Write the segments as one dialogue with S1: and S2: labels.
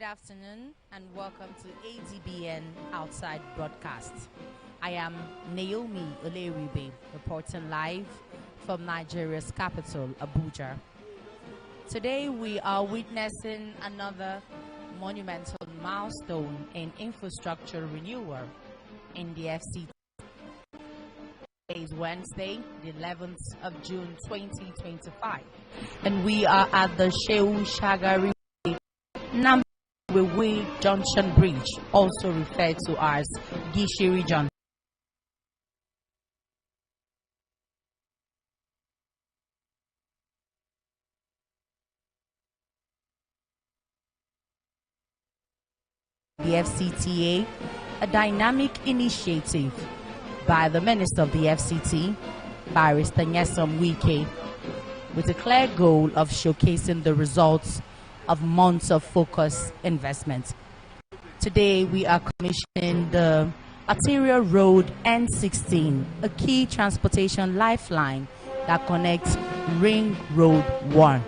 S1: Good afternoon and welcome to ADBN Outside Broadcast. I am Naomi Oleribe, reporting live from Nigeria's capital, Abuja. Today we are witnessing another monumental milestone in infrastructure renewal in the FCT. Today is Wednesday, the 11th of June 2025, and we are at the Shehu Shagari Wole Junction Bridge, also referred to as Gishiri Junction. The FCTA, a dynamic initiative by the Minister of the FCT, Barrister N16, with a clear goal of showcasing the results of months of focused investment. Today we are commissioning the Arterial Road N16, a key transportation lifeline that connects Ring Road 1.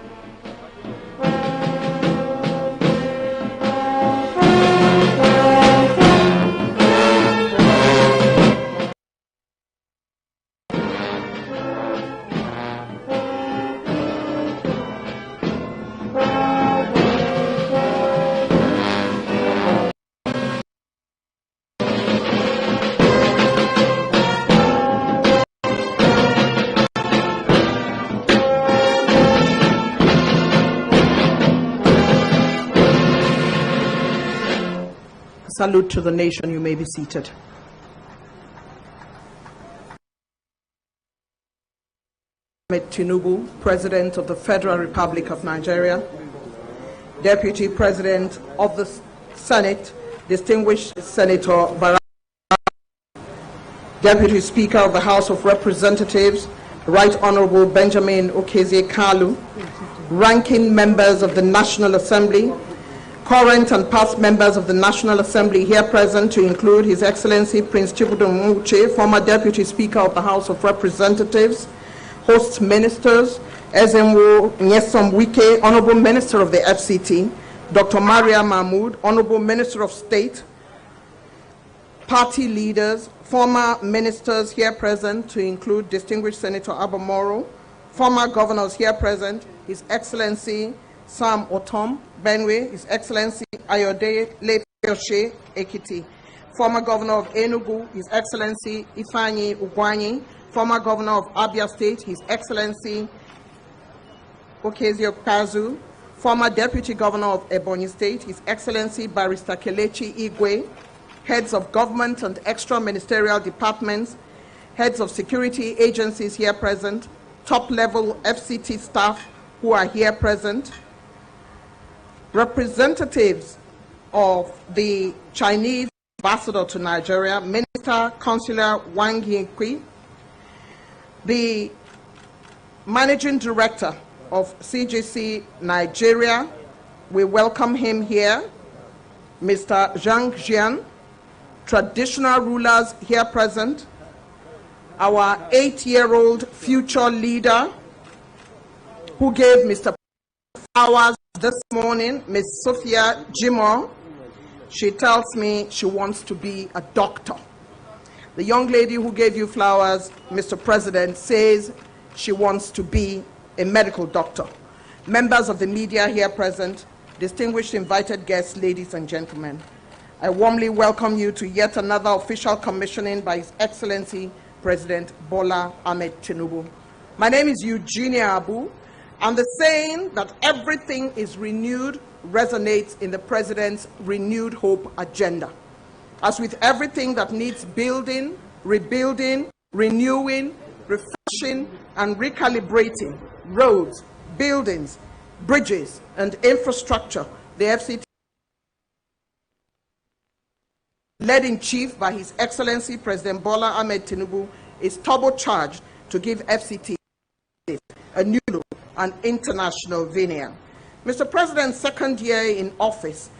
S2: Salute to the nation. You may be seated. Tinubu, President of the Federal Republic of Nigeria, Deputy President of the Senate, Distinguished Senator Baraka, Deputy Speaker of the House of Representatives, Right Honorable Benjamin Okezie-Kalu, ranking members of the National Assembly, current and past members of the National Assembly here present to include His Excellency Prince Chibudum Uche, former Deputy Speaker of the House of Representatives, host ministers, Ezenwo Nyesom Wike, Honorable Minister of the FCT, Dr. Maria Mahmood, Honorable Minister of State, party leaders, former ministers here present to include Distinguished Senator Abamoro, former governors here present, His Excellency Sam Otom Benwe, His Excellency Ayode Lepioshe Ekiti, former Governor of Enugu, His Excellency Ifeanyi Ugwanyi, former Governor of Abia State, His Excellency Okezie-Kalu, former Deputy Governor of Ebonyi State, His Excellency Barrister Kelechi Igwe, heads of government and extra-ministerial departments, heads of security agencies here present, top-level FCT staff who are here present, representatives of the Chinese ambassador to Nigeria, Minister Consular Wang Yinkui, the Managing Director of CGC Nigeria, we welcome him here, Mr. Zhang Jian, traditional rulers here present, our 8-year-old future leader who gave Mr. Flowers this morning, Ms. Sophia Jimo. She tells me she wants to be a doctor. The young lady who gave you flowers, Mr. President, says she wants to be a medical doctor. Members of the media here present, distinguished invited guests, ladies and gentlemen, I warmly welcome you to yet another official commissioning by His Excellency President Bola Ahmed Tinubu. My name is Eugenia Abu, and the saying that everything is renewed resonates in the President's renewed hope agenda. As with everything that needs building, rebuilding, renewing, refreshing, and recalibrating, roads, buildings, bridges, and infrastructure, the FCT, led in chief by His Excellency President Bola Ahmed Tinubu, is turbocharged to give FCT a new look and international veneer. Mr. President's second year in office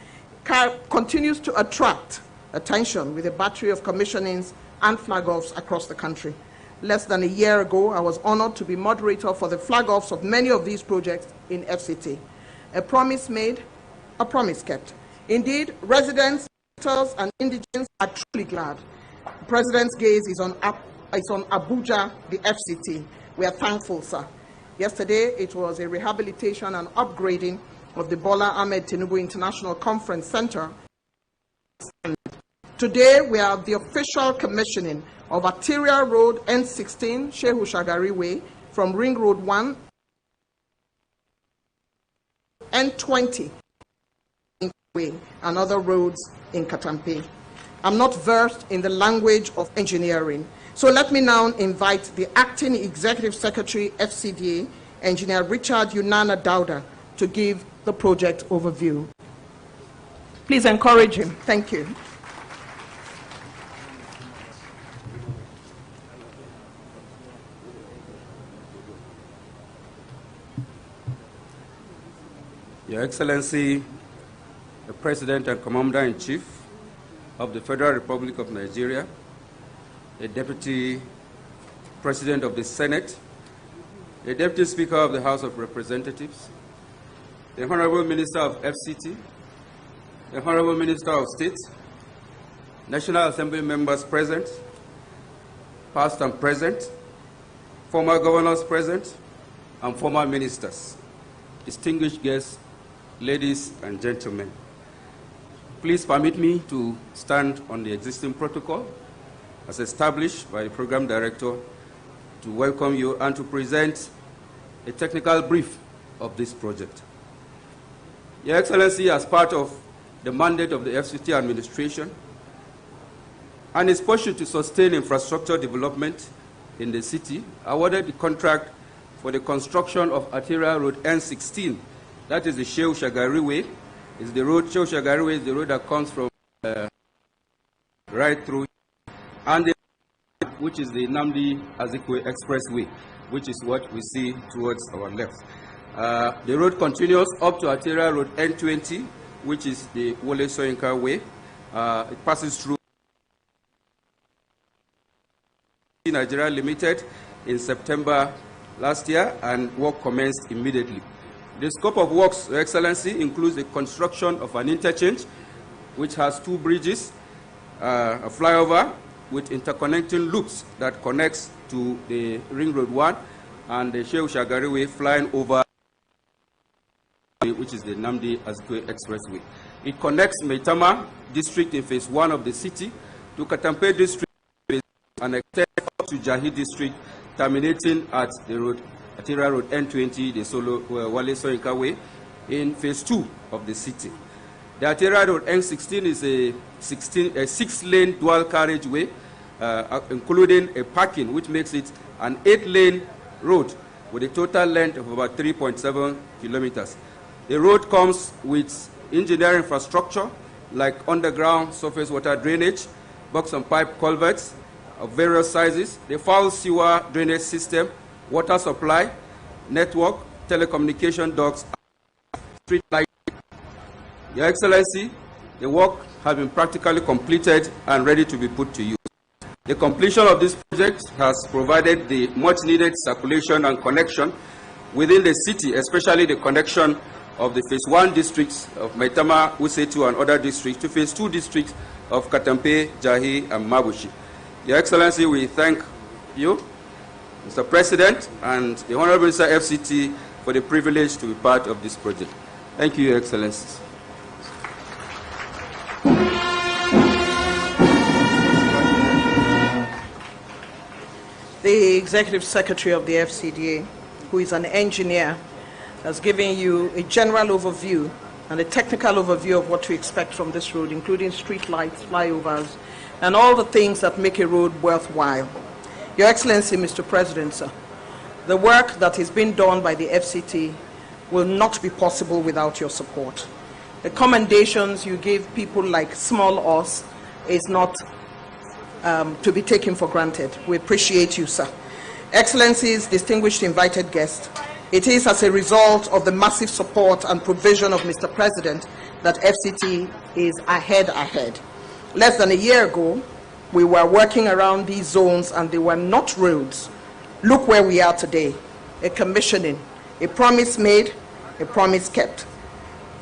S2: continues to attract attention with a battery of commissionings and flag-offs across the country. Less than a year ago, I was honored to be moderator for the flag-offs of many of these projects in FCT. A promise made, a promise kept. Indeed, residents, visitors, and indigents are truly glad. The President's gaze is on Abuja, the FCT. We are thankful, sir. Yesterday, it was a rehabilitation and upgrading of the Bola Ahmed Tinubu International Conference Center. Today, we have the official commissioning of Arterial Road N16, Shehu Shagari Way, from Ring Road 1, N20 Way, and other roads in Katampe. I'm not versed in the language of engineering, so let me now invite the Acting Executive Secretary, FCDA, Engineer Richard Yunana Dauda, to give the project overview. Please encourage him. Thank you.
S3: Your Excellency, the President and Commander-in-Chief of the Federal Republic of Nigeria, the Deputy President of the Senate, the Deputy Speaker of the House of Representatives, the Honorable Minister of FCT, the Honorable Minister of State, National Assembly members present, past and present, former governors present, and former ministers, distinguished guests, ladies and gentlemen. Please permit me to stand on the existing protocol as established by the Program Director to welcome you and to present a technical brief of this project. Your Excellency, as part of the mandate of the FCT administration and its push to sustain infrastructure development in the city, awarded the contract for the construction of Arterial Road N16. That is the Shehu Shagari Way. Is the road, Shehu Shagari Way is the road that comes from right through, and the which is the Namdi Azikwe Expressway, which is what we see towards our left. The road continues up to Arterial Road N20, which is the Wole Soyinka Way. It passes through Nigeria Limited in September last year, and work commenced immediately. The scope of works, Your Excellency, includes the construction of an interchange, which has 2 bridges, a flyover with interconnecting loops that connects to the Ring Road 1 and the Shehu Shagari Way flying over, which is the Namdi Azikwe Expressway. It connects Maitama district in phase 1 of the city to Katampe district and extends up to Jahi district, terminating at the road Arterial Road N20, the Wole Soyinka Way, in phase 2 of the city. The Arterial Road N16 is a 6-lane dual carriageway, including a parking, which makes it an 8-lane road with a total length of about 3.7 kilometers. The road comes with engineering infrastructure like underground surface water drainage, box and pipe culverts of various sizes, the foul sewer drainage system, water supply, network, telecommunication ducts, street lighting. Your Excellency, the work has been practically completed and ready to be put to use. The completion of this project has provided the much-needed circulation and connection within the city, especially the connection of the phase 1 districts of Maitama, Usetu, and other districts to phase 2 districts of Katampe, Jahi, and Mabushi. Your Excellency, we thank you, Mr. President, and the Honorable Minister FCT for the privilege to be part of this project. Thank you, Your Excellencies.
S2: The Executive Secretary of the FCDA, who is an engineer, has given you a general overview and a technical overview of what to expect from this road, including street lights, flyovers, and all the things that make a road worthwhile. Your Excellency, Mr. President, sir, the work that is being done by the FCT will not be possible without your support. The commendations you give people like small us is not to be taken for granted. We appreciate you, sir. Excellencies, distinguished invited guests, it is as a result of the massive support and provision of Mr. President that FCT is ahead. Less than a year ago, we were working around these zones and they were not roads. Look where we are today, a commissioning, a promise made, a promise kept.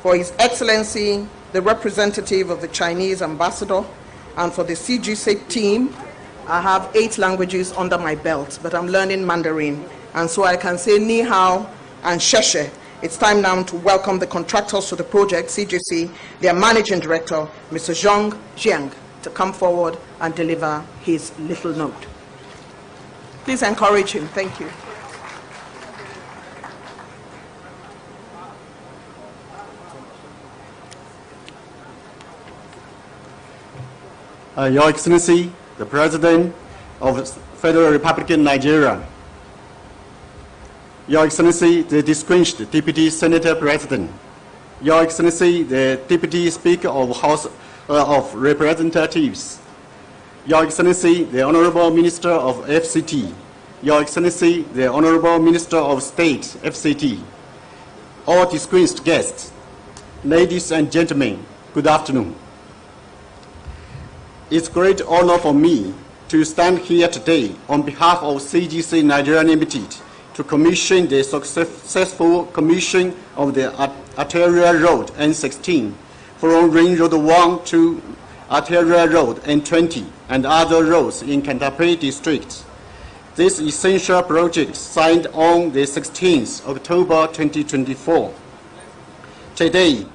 S2: For His Excellency, the representative of the Chinese ambassador, and for the CGC team. I have 8 languages under my belt, but I'm learning Mandarin, and so I can say ni hao and sheshe. It's time now to welcome the contractors to the project, CGC, their managing director, Mr. Zhang Jiang, to come forward and deliver his little note. Please encourage him. Thank you.
S4: Your Excellency, the President of the Federal Republic of Nigeria, Your Excellency, the distinguished Deputy Senator President, Your Excellency, the Deputy Speaker of House of Representatives, Your Excellency, the Honorable Minister of FCT, Your Excellency, the Honorable Minister of State, FCT, all distinguished guests, ladies and gentlemen, good afternoon. It's a great honor for me to stand here today on behalf of CGC Nigeria Limited to commission the successful commission of the Arterial Road N16 from Ring Road 1 to Arterial Road N20 and other roads in Kantape District. This essential project signed on the 16th October 2024. Today,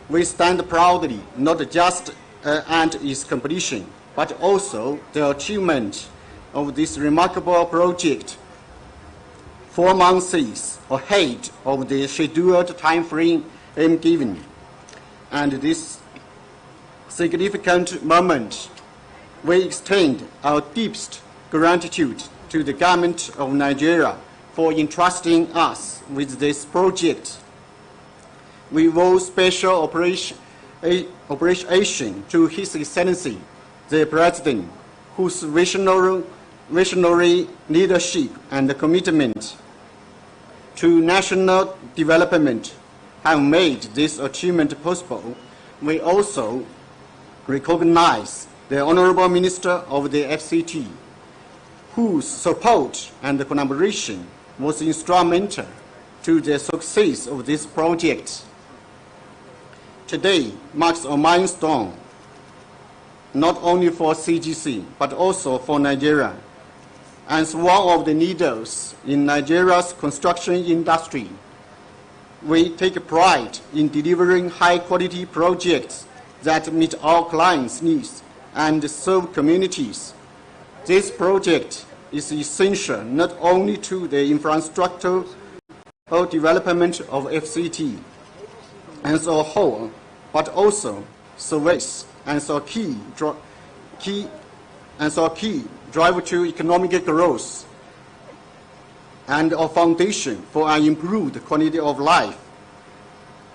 S4: we stand proudly not just and its completion, but also the achievement of this remarkable project 4 months ahead of the scheduled time frame given. And this significant moment, we extend our deepest gratitude to the government of Nigeria for entrusting us with this project. We owe special appreciation to His Excellency, the President, whose visionary leadership and commitment to national development have made this achievement possible. We also recognize the Honorable Minister of the FCT, whose support and collaboration was instrumental to the success of this project. Today marks a milestone, not only for CGC, but also for Nigeria. As one of the leaders in Nigeria's construction industry, we take pride in delivering high-quality projects that meet our clients' needs and serve communities. This project is essential not only to the infrastructural development of FCT as a whole, but also serves as a key driver to economic growth and a foundation for an improved quality of life.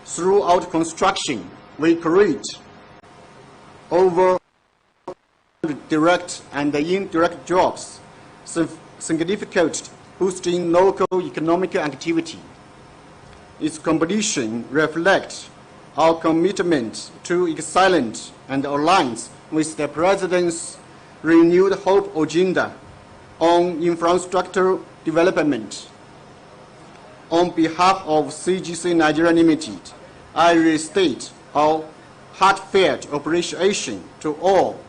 S4: Throughout construction, we create over direct and indirect jobs, significantly boosting local economic activity. Its completion reflects our commitment to excellence and aligns with the President's renewed hope agenda on infrastructure development. On behalf of CGC Nigeria Limited, I restate our heartfelt appreciation to all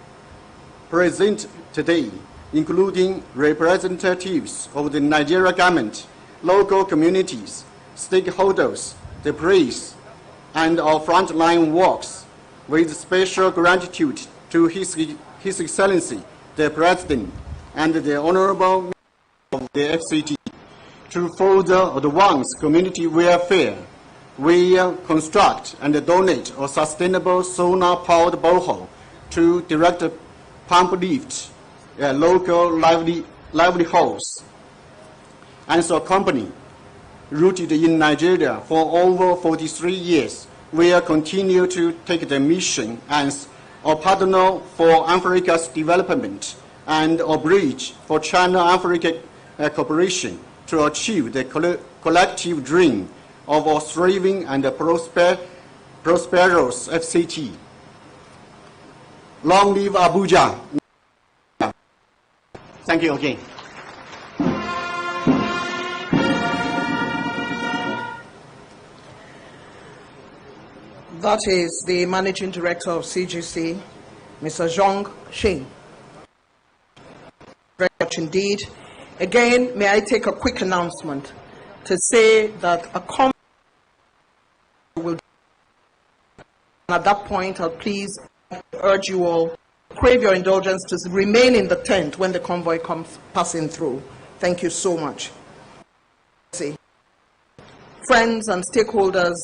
S4: present today, including representatives of the Nigeria government, local communities, stakeholders, the press, and our frontline works, with special gratitude to His Excellency, the President, and the Honorable Minister of the FCT. To further advance community welfare, we construct and donate a sustainable solar-powered borehole to direct pump lift local livelihoods. As a company rooted in Nigeria for over 43 years, we continue to take the mission as a partner for Africa's development and a bridge for China-Africa cooperation to achieve the collective dream of a thriving and prosperous FCT. Long live Abuja. Thank you again.
S2: That is the Managing Director of CGC, Mr. Zhong Xing. Very much indeed. Again, may I take a quick announcement to say that a comment will, at that point, I'll please urge you all, crave your indulgence to remain in the tent when the convoy comes passing through. Thank you so much. Friends and stakeholders,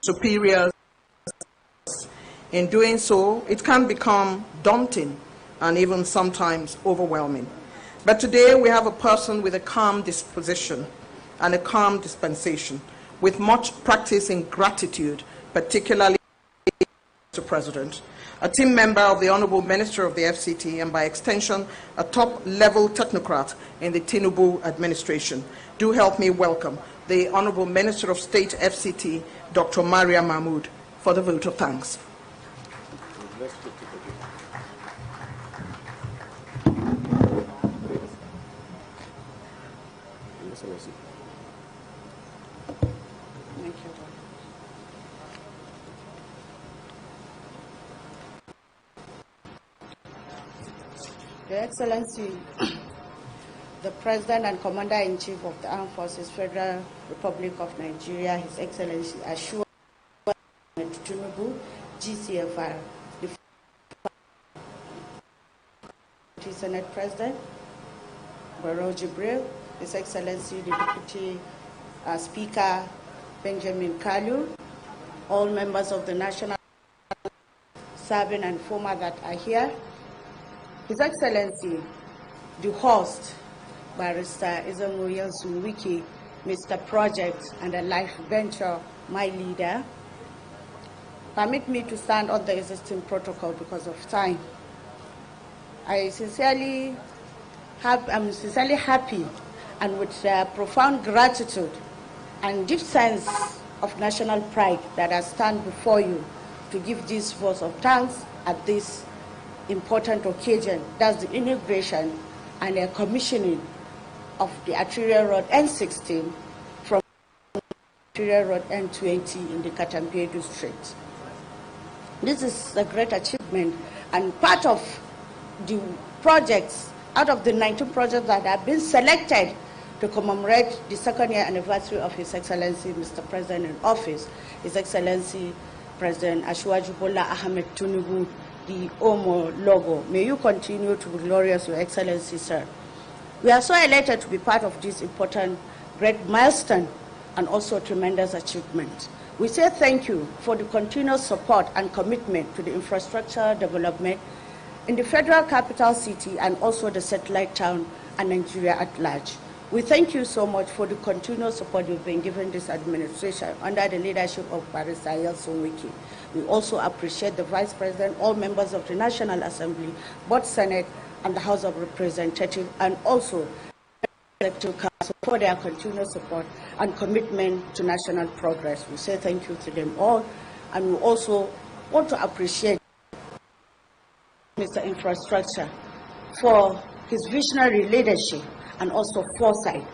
S2: superiors, in doing so, it can become daunting and even sometimes overwhelming. But today we have a person with a calm disposition and a calm dispensation, with much practice in gratitude, particularly to President, a team member of the Honorable Minister of the FCT, and by extension, a top-level technocrat in the Tinubu administration. Do help me welcome the Honorable Minister of State, FCT, Dr. Maria Mahmood, for the vote of thanks.
S5: Your Excellency, the President and Commander-in-Chief of the Armed Forces, Federal Republic of Nigeria, His Excellency Shehu Tinubu, GCFR, the Senate President, Barrow Jibril, His Excellency the Deputy Speaker, Benjamin Kalu, all members of the National serving and former that are here, His Excellency, the host, Barrister Izamuyan Suwiki, Mr. Project and a Life Venture, my leader. Permit me to stand on the existing protocol because of time. I'm sincerely happy and with profound gratitude and deep sense of national pride that I stand before you to give this vote of thanks at this important occasion. That's the inauguration and the commissioning of the Arterial Road N16 from Arterial Road N20 in the Katampe district. This is a great achievement and part of the projects, out of the 19 projects that have been selected to commemorate the second year anniversary of His Excellency Mr. President in office, His Excellency President Asiwaju Bola Ahmed Tinubu, the OMO logo. May you continue to be glorious, Your Excellency, sir. We are so elated to be part of this important, great milestone and also tremendous achievement. We say thank you for the continuous support and commitment to the infrastructure development in the federal capital city and also the satellite town and Nigeria at large. We thank you so much for the continuous support you've been given this administration under the leadership of Barrister Suwiki. We also appreciate the Vice President, all members of the National Assembly, both Senate and the House of Representatives, and also the Executive Council for their continuous support and commitment to national progress. We say thank you to them all, and we also want to appreciate Mr. Infrastructure for his visionary leadership and also foresight.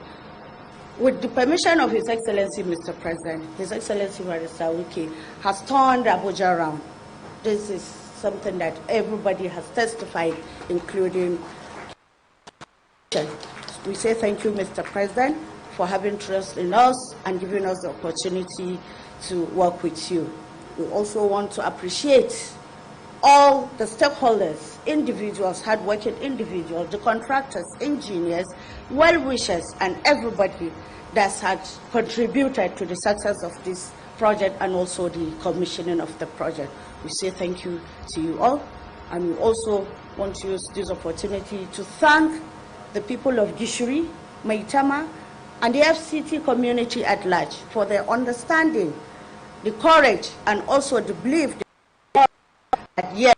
S5: With the permission of His Excellency Mr. President, His Excellency Barrister Wiki has turned Abuja around. This is something that everybody has testified, including. We say thank you, Mr. President, for having trust in us and giving us the opportunity to work with you. We also want to appreciate all the stakeholders, individuals, hardworking individuals, the contractors, engineers, well-wishers, and everybody that has contributed to the success of this project and also the commissioning of the project. We say thank you to you all, and we also want to use this opportunity to thank the people of Gishiri, Maitama, and the FCT community at large for their understanding, the courage, and also the belief that yes,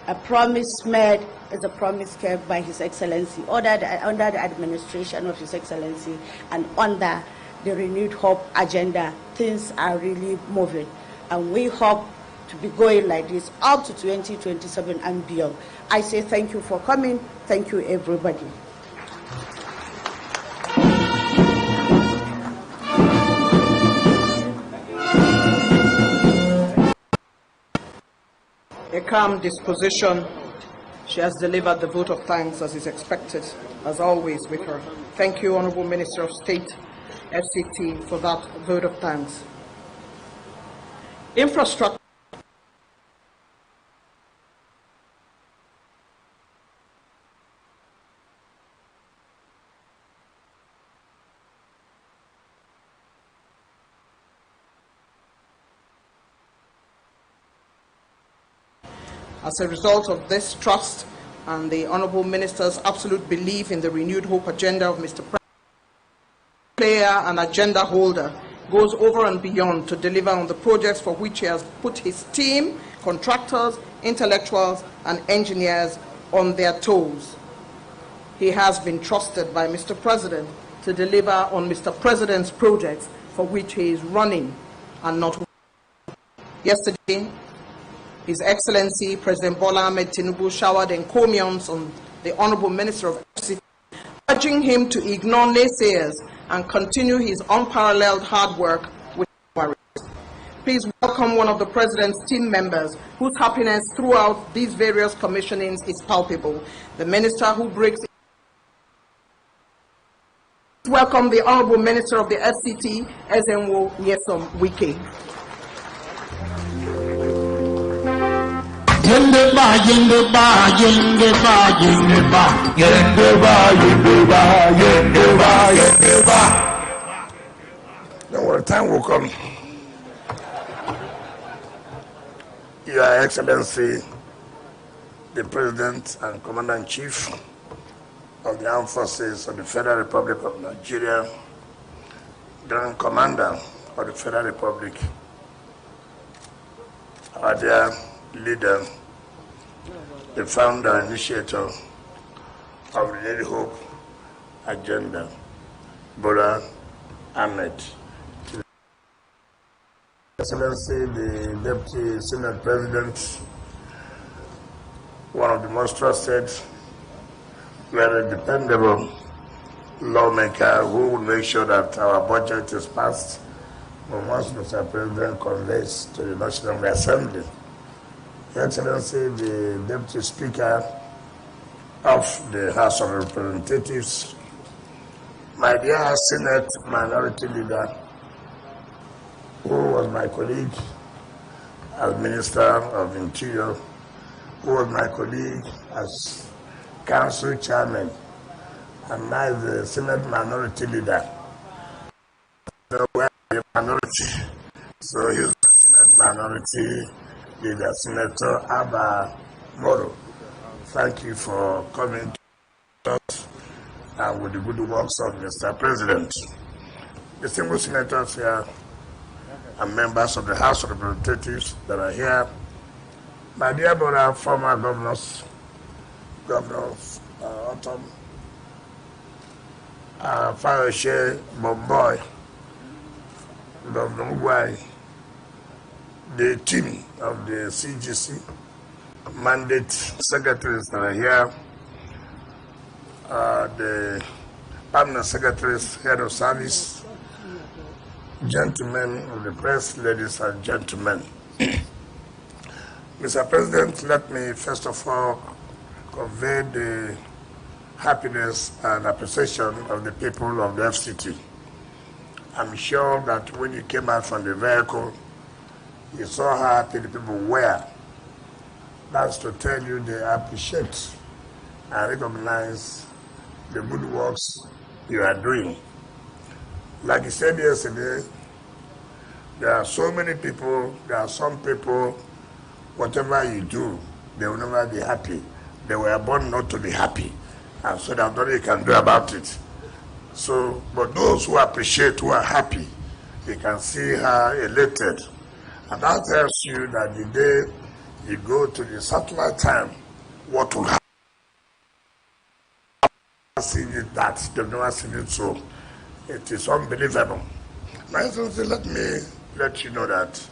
S5: a promise made is a promise kept by His Excellency, under the administration of His Excellency, and under the renewed hope agenda. Things are really moving, and we hope to be going like this up to 2027 and beyond. I say thank you for coming. Thank you, everybody.
S2: A calm disposition, she has delivered the vote of thanks as is expected, as always with her. Thank you, Honorable Minister of State, FCT, for that vote of thanks. Infrastructure. As a result of this trust and the Honourable Minister's absolute belief in the renewed hope agenda of Mr. President, player and agenda holder goes over and beyond to deliver on the projects for which he has put his team, contractors, intellectuals and engineers on their toes. He has been trusted by Mr. President to deliver on Mr. President's projects for which he is running and not. Yesterday, His Excellency President Bola Ahmed Tinubu showered encomiums on the Honourable Minister of FCT, urging him to ignore naysayers and continue his unparalleled hard work with worries. Please welcome one of the President's team members whose happiness throughout these various commissionings is palpable, the Minister who breaks. Welcome the Honourable Minister of the FCT, Ezenwo Nyesom Wike.
S6: Don't worry, time will come. Your Excellency, the President and Commander-in-Chief of the Armed Forces of the Federal Republic of Nigeria, Grand Commander of the Federal Republic, our dear leader, the founder and initiator of the Daily Hope agenda, Bola Ahmed. Excellency, the Deputy Senate President, one of the most trusted, very dependable lawmaker who will make sure that our budget is passed. But once Mr. President conveys to the National Assembly, Your Excellency, the Deputy Speaker of the House of Representatives, my dear Senate Minority Leader, who was my colleague as Minister of Interior, who was my colleague as Council Chairman, and now the Senate Minority Leader. So we're a minority, so he's the Senate Minority Leader, Senator Abba Moro. Thank you for coming to us and with the good works of Mr. President. Distinguished senators here and members of the House of Representatives that are here, my dear brother, former governors, Governor Autumn, Fayoshe Bomboy, Governor Ugwai, the team of the CGC, mandate secretaries that are here, the permanent secretaries, head of service, gentlemen of the press, ladies and gentlemen. Mr. President, let me first of all convey the happiness and appreciation of the people of the FCT. I'm sure that when you came out from the vehicle, you saw how happy the people were. That's to tell you they appreciate and recognize the good works you are doing. Like you said yesterday, there are so many people, there are some people, whatever you do, they will never be happy. They were born not to be happy, and so there's nothing you can do about it. So, but those who appreciate, who are happy, you can see how elated. And that tells you that the day you go to the satellite time, what will happen? They've never seen it that, they've never seen it so. It is unbelievable. My Excellency, let me let you know that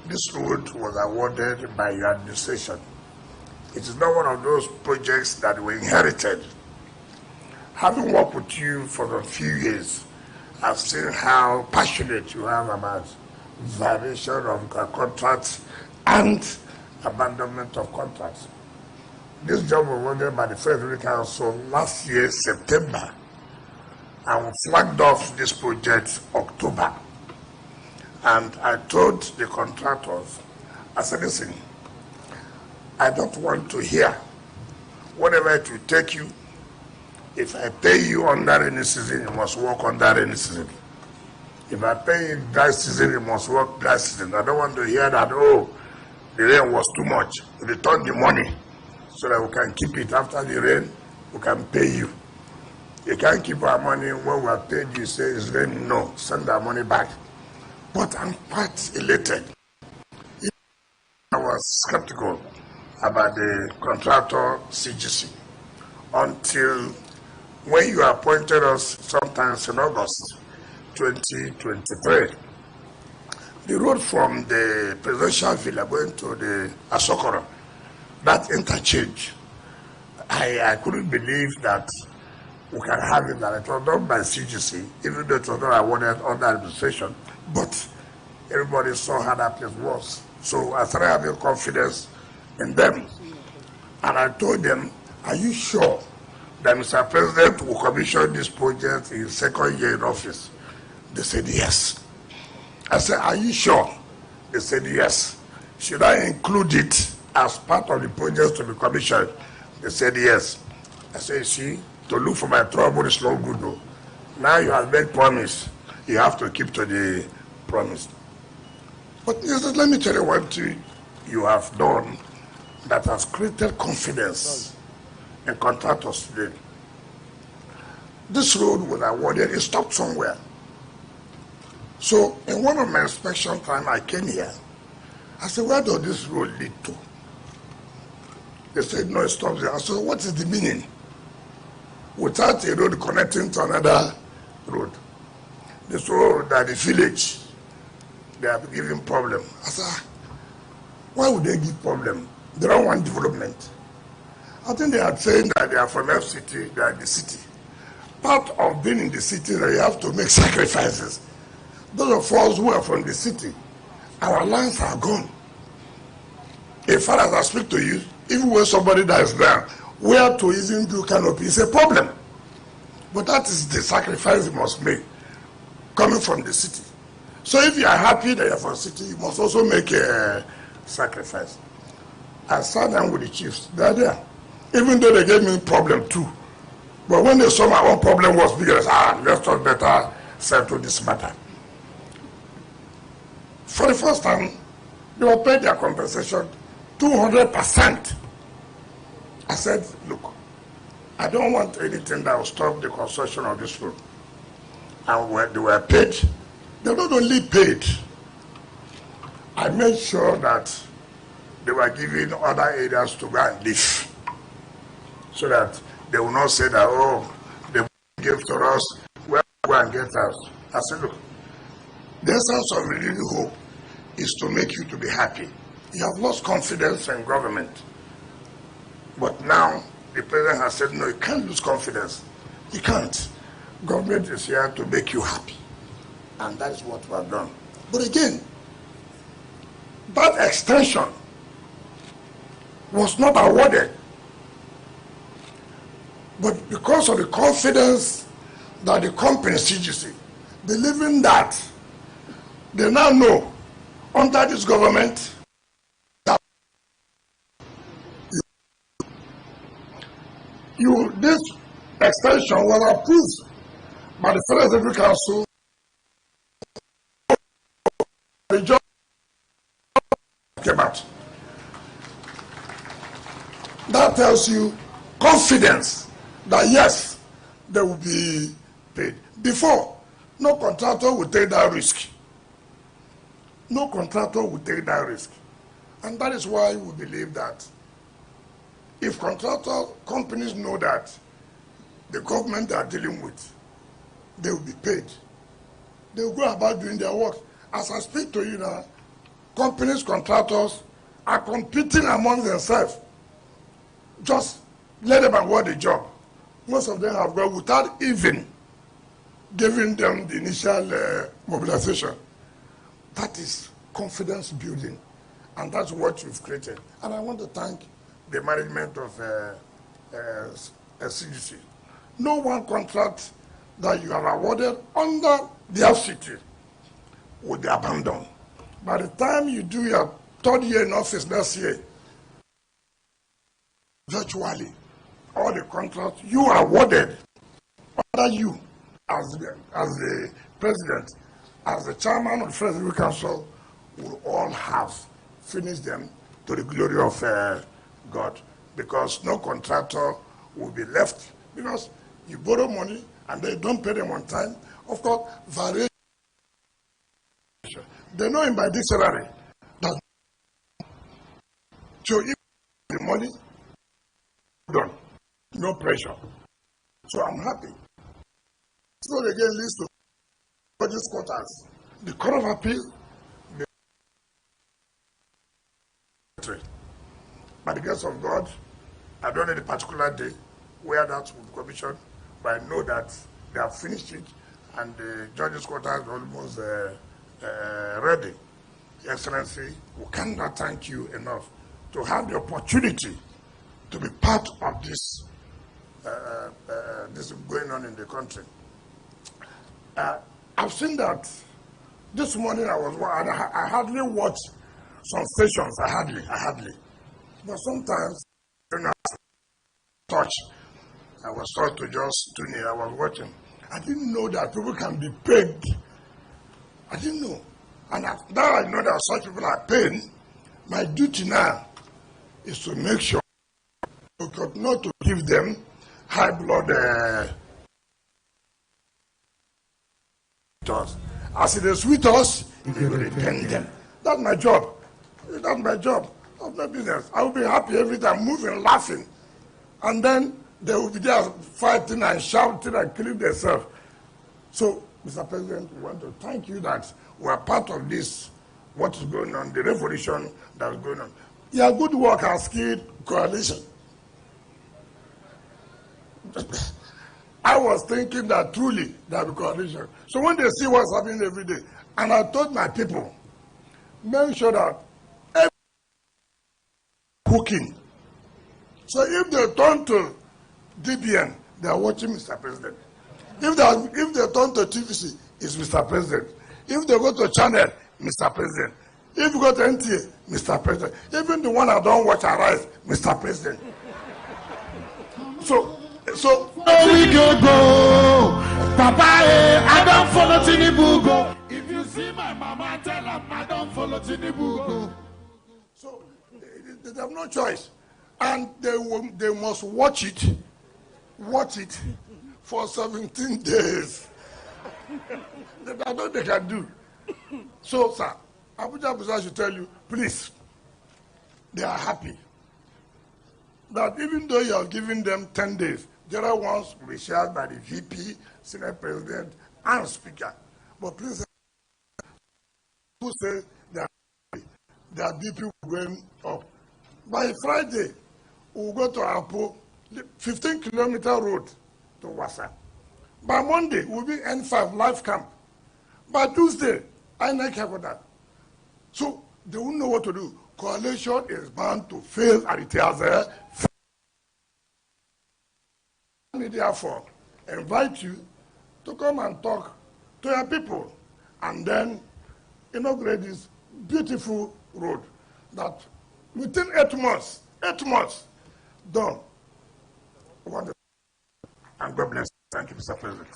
S6: this road was awarded by your administration. It is not one of those projects that we inherited. Having worked with you for a few years, I've seen how passionate you are about violation of contracts and abandonment of contracts. This job was awarded by the Federal Council last year, September, and we flagged off this project October. And I told the contractors, I said, listen, I don't want to hear whatever it will take you. If I pay you under any season, you must work under any season. If I pay you dry season, you must work dry season. I don't want to hear that, oh, the rain was too much. Return the money so that we can keep it. After the rain, we can pay you. You can't keep our money when we are paid. You say it's raining. No, send our money back. But I'm quite elated. I was skeptical about the contractor CGC until when you appointed us sometimes in August 2023. The road from the presidential villa going to the Asokoro, that interchange, I couldn't believe that we can have it, that it was done by CGC, even though it was not awarded under administration, but everybody saw how that place was. So I started having confidence in them. And I told them, are you sure that Mr. President will commission this project in his second year in office? They said yes. I said, are you sure? They said yes. Should I include it as part of the project to be commissioned? They said yes. I said, see, to look for my trouble is no good though. Now you have made promise. You have to keep to the promise. But let me tell you what you have done that has created confidence in contractors today. This road was awarded, it stopped somewhere. So in one of my inspection time I came here, I said, where does this road lead to? They said, no, it stops there. I said, what is the meaning? Without a road connecting to another road. This road that the village, they are giving problem. I said, why would they give problem? They don't want development. I think they are saying that they are from FCT, they are in the city. Part of being in the city is that you have to make sacrifices. Those of us who are from the city, our lands are gone. As far as I speak to you, even when somebody dies there, where to even do canopy is a problem. But that is the sacrifice you must make, coming from the city. So if you are happy that you are from the city, you must also make a sacrifice. I sat down with the chiefs, they are there. Even though they gave me a problem too. But when they saw my own problem was bigger, they said, let's talk better, settle this matter. For the first time, they were paid their compensation 200%. I said, look, I don't want anything that will stop the construction of this road. And when they were paid, they not only paid, I made sure that they were giving other areas to go and live. So that they will not say that, oh, they gave to us, well, go and get us. I said, look, the essence of renewing hope is to make you to be happy. You have lost confidence in government. But now, the president has said, no, you can't lose confidence. You can't. Government is here to make you happy. And that is what we have done. But again, that extension was not awarded. But because of the confidence that the company CGC, believing that they now know under this government that this extension was approved by the Federal Executive Council. The job came out. That tells you confidence that yes, they will be paid. Before, no contractor would take that risk. No contractor would take that risk. And that is why we believe that if contractor companies know that the government they are dealing with, they will be paid. They will go about doing their work. As I speak to you now, companies, contractors are competing among themselves. Just let them award the job. Most of them have gone without even giving them the initial mobilization. That is confidence building, and that's what you've created. And I want to thank the management of CGC. No one contract that you are awarded under the FCT will be abandoned. By the time you do your third year in office next year, virtually all the contracts you are awarded under you as the president, as the chairman of the Federal Council, will all have finished them to the glory of God, because no contractor will be left, because you borrow money and they don't pay them on time. Of course, variation. They know in by dictionary that so if the money done, no pressure. So I'm happy. So again leads to judges' quarters. The Court of Appeal, by the grace of God, I don't know the particular day where that will be commissioned, but I know that they have finished it and the judges' quarters are almost ready. Excellency, we cannot thank you enough to have the opportunity to be part of this this going on in the country. I've seen that this morning. I hardly watch some stations. I hardly. But sometimes when I touch, I was taught to just tune in. I was watching. I didn't know that people can be paid. I didn't know. And now I know that such people are paid. My duty now is to make sure not to give them high blood as it is with us, you will repent them. That's my job. That's my job. That's my business. I will be happy every time, moving, laughing. And then they will be there fighting and shouting and killing themselves. So, Mr. President, we want to thank you that we are part of this, what is going on, the revolution that is going on. Your good work has killed coalition. I was thinking that truly there will be coalition. So when they see what's happening every day, and I told my people, make sure that every cooking. So if they turn to DBN, they are watching Mr. President. If they turn to TVC, it's Mr. President. If they go to channel, Mr. President. If you go to NTA, Mr. President. Even the one I don't watch Arise, Mr. President. So
S7: we go, Papa, I don't follow Tinubu go. If you see my mama, tell her I don't follow Tinubu go.
S6: So they have no choice, and they must watch it for 17 days. I know they can do. So, sir, Abuja should tell you, please, they are happy that even though you are giving them 10 days, the other ones will be shared by the VP, Senate President, and Speaker. But please, who say they are happy, their BP will going up. By Friday, we'll go to Apo, 15-kilometer road to Wassa. By Monday, we'll be N5 life camp. By Tuesday, I not care for that. So they won't know what to do. Coalition is bound to fail at it has therefore invite you to come and talk to your people and then inaugurate this beautiful road that within 8 months, done. And God bless. Thank you, Mr. President.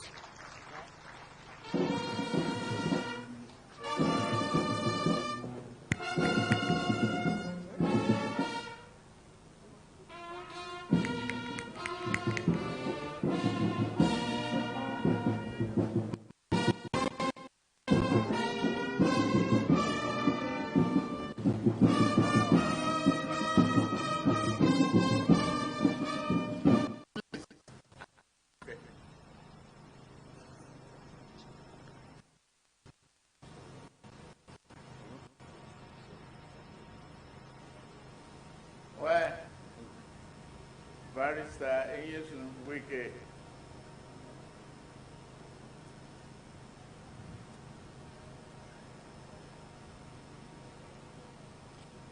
S6: Barrister N16 Wike.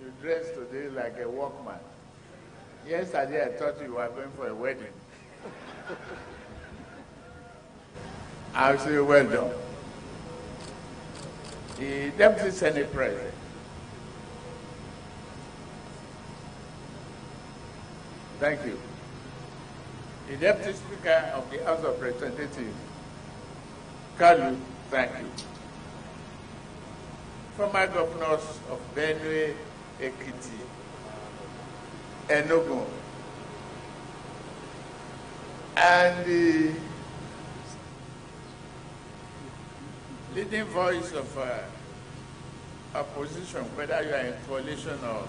S6: You dressed today like a workman. Yesterday I thought you were going for a wedding. I'll say well done. The Deputy Senate President. Thank you. The Deputy Speaker of the House of Representatives, Kalu, thank you. Former governors of Benue, Ekiti, Enugu, and the leading voice of opposition, whether you are in coalition or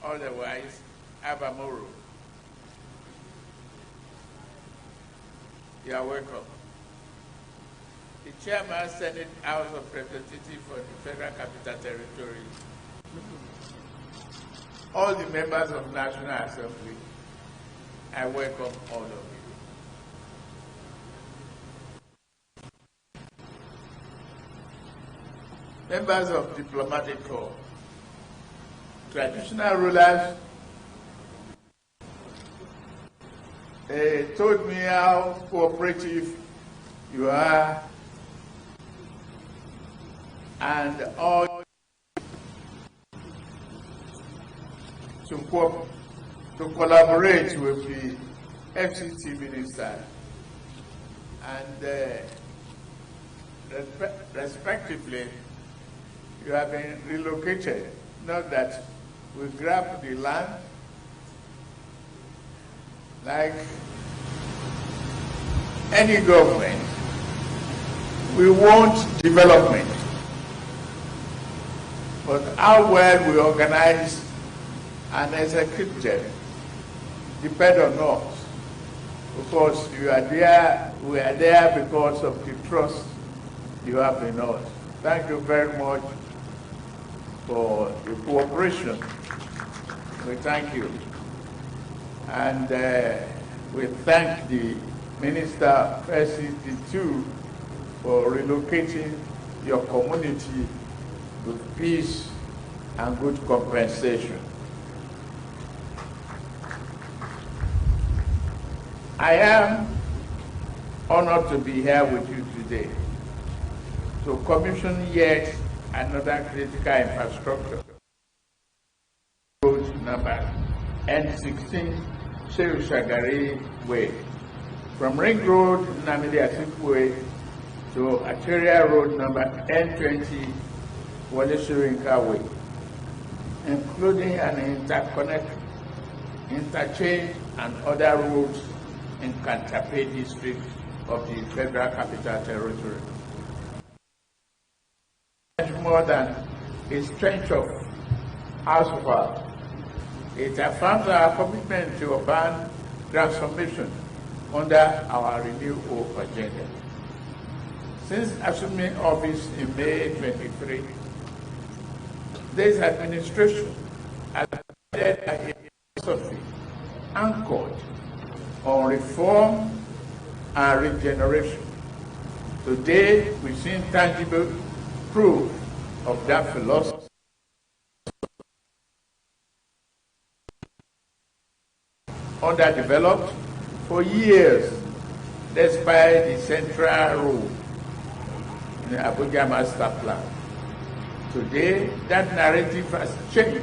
S6: otherwise, Abamoro. You are welcome. The Chairman, Senate House of Representatives for the Federal Capital Territory, all the members of National Assembly, I welcome all of you. Members of Diplomatic Corps, traditional rulers, they told me how cooperative you are, and all to collaborate with the FCT minister, and respectively, you have been relocated. Not that we grab the land like any government. We want development, but how well we organize and execute them depend on us, because you are there, we are there because of the trust you have in us. Thank you very much for the cooperation. We thank you. And we thank the Minister FCT too for relocating your community with peace and good compensation. I am honored to be here with you today to commission yet another critical infrastructure. Road number N16 Shehu Shagari Way, from Ring Road Namidi Asikwe to Arterial Road number N20 Wole Soyinka Way, including an interchange and other roads in Kantape district of the Federal Capital Territory. More than a stretch of asphalt, it affirms our commitment to urban transformation under our Renew Hope agenda. Since assuming office in May 23, this administration has led a philosophy anchored on reform and regeneration. Today, we've seen tangible proof of that philosophy. Underdeveloped for years, despite the central role in the Abuja Master Plan. Today, that narrative has changed.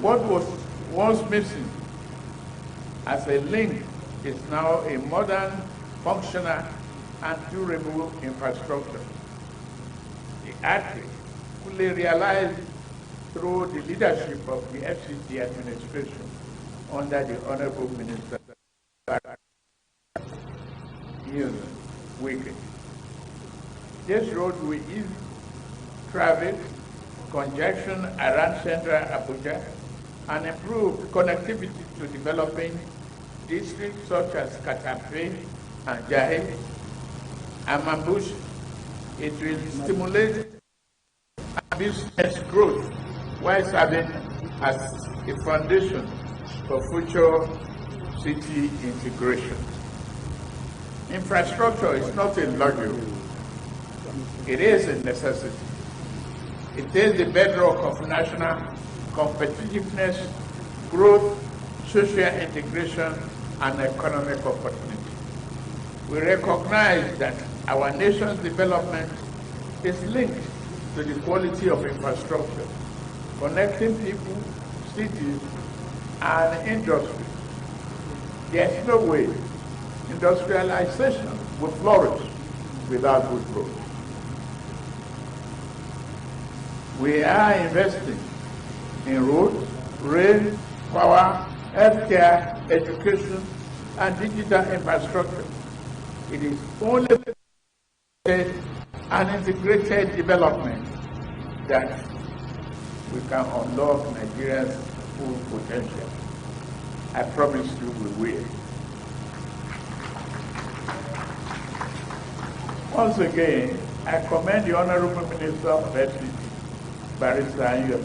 S6: What was once missing as a link is now a modern, functional, and durable infrastructure. The Arterial, fully realized through the leadership of the FCT administration under the Honorable Minister Wike. This road will ease traffic, congestion around central Abuja, and improve connectivity to developing districts such as Kantape and Jahe, Amambush, It will stimulate business growth while serving as a foundation for future city integration. Infrastructure is not a luxury. It is a necessity. It is the bedrock of national competitiveness, growth, social integration, and economic opportunity. We recognize that our nation's development is linked to the quality of infrastructure, connecting people, cities, and industry. There is no way industrialization will flourish without good roads. We are investing in roads, rail, power, healthcare, education, and digital infrastructure. It is only an integrated development that we can unlock Nigeria's full potential. I promise you we will. Once again, I commend the Honorable Minister of FCT, Barrister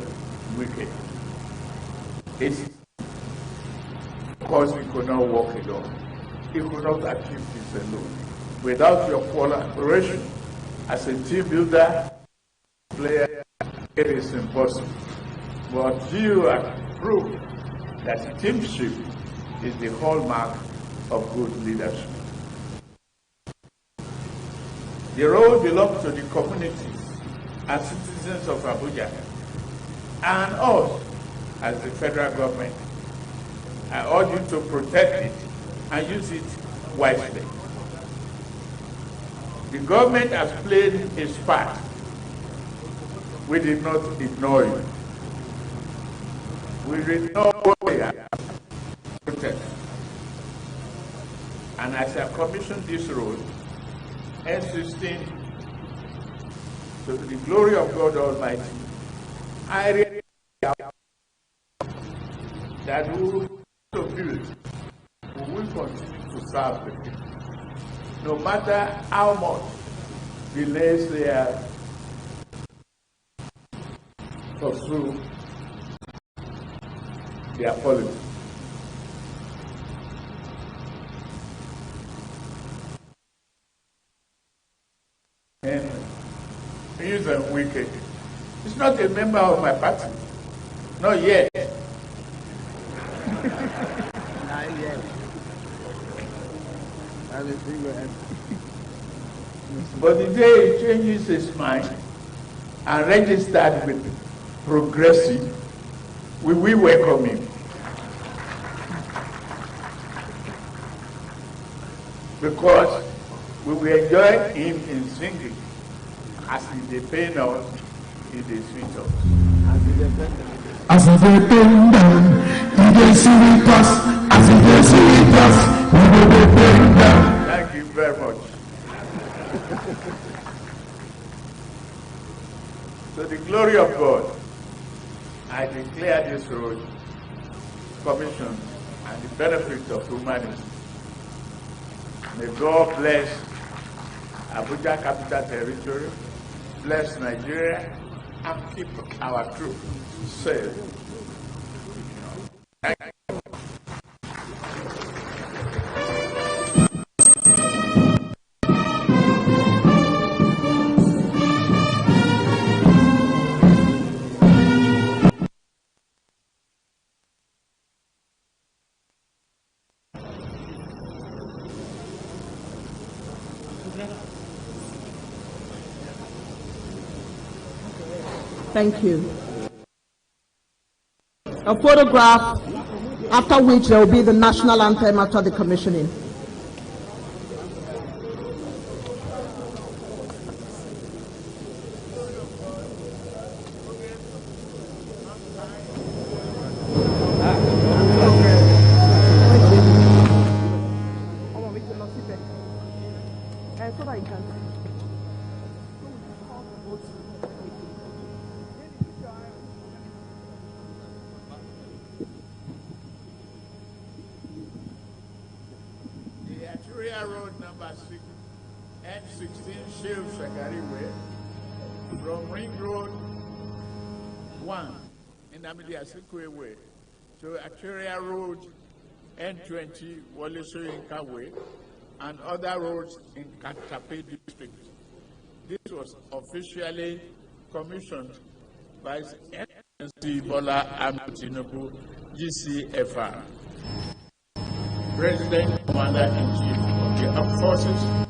S6: Wike. It's because he could not walk alone. He could not achieve this alone. Without your collaboration as a team builder, player, it is impossible. But you have proved that teamship is the hallmark of good leadership. The road belongs to the communities and citizens of Abuja and us as the federal government. I urge you to protect it and use it wisely. The government has played its part. We did not ignore you. We did not protect. And as I commissioned this road, N16, to the glory of God Almighty, I realize that we will build, we will continue to serve the people, no matter how much delays they are pursue their policy. And he's a wicked. He's not a member of my party. Not yet.
S8: Not yet.
S6: But the day he changes his mind and registered with Progressive, we will welcome him. Because we will enjoy him in singing as he pain us, he dey sweet us.
S7: As if they pain down, he dey sweet us. As if they sweet us, he will be pain down.
S6: Thank you very much. To the glory of God, I declare this road commission and the benefit of humanity. May God bless Abuja Capital Territory, bless Nigeria, and keep our troops safe. Thank you.
S2: Thank you. A photograph, after which there will be the national anthem after the commissioning.
S6: The Arterial Road number 6,
S9: N16 Shehu Shagari Way from Ring Road 1 in Amidi Asikwe Way to Arterial Road N20 Wole Soyinka Way and other roads in Katape district. This was officially commissioned by N16 Bola Ahmed Tinubu, GCFR, President Commander-in-Chief of the Armed Forces.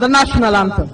S2: The national anthem.